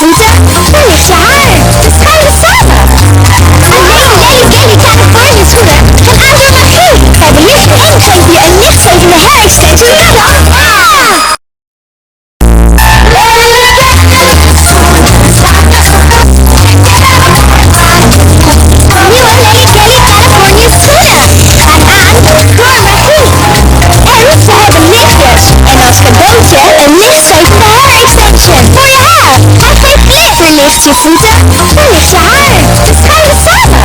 voeten, verlicht je haar. We schijnen samen. Alleen lelijk baby California schoenen gaan aan door magie. Bij de lichte in geef je een lichtgevende hair-extension naar de afra. Nieuwe Lely Belly California schoenen gaan aan door magie. En ze hebben lichtjes. En als cadeautje een lichtgevende hair-extension voor je haar. Hij geeft licht. Verlicht je voeten, verlicht je haar. We schijnen samen.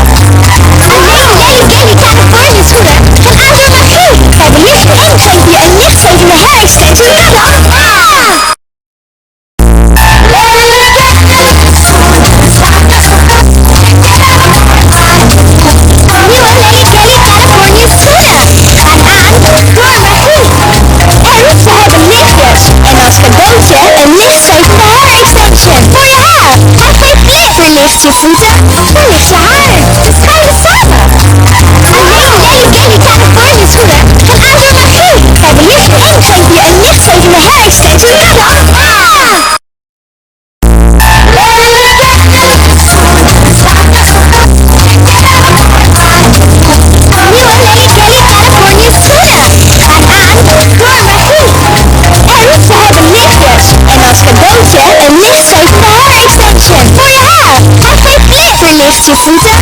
Alleen Lely Belly California schoenen gaan aan door magie. Bij de lichte in geef je een lichtgevende hair-extension naar de afra. Nieuwe Lely Belly California schoenen gaan aan door magie. En ze hebben lichtjes. En als cadeautje een lichtgevende hair-extension voor je haar. Hij geeft licht. Verlicht je voeten, verlicht je haar. We schijnen samen. Alleen Lely Belly California schoenen gaan aan door magie. Bij de lichte in geef je een lichtgevende hair-extension naar de afra. Nieuwe Lely Belly California schoenen gaan aan door magie. En ze hebben lichtjes. En als cadeautje een lichtgevende hair-extension voor je haar. Hij geeft licht. Verlicht je voeten,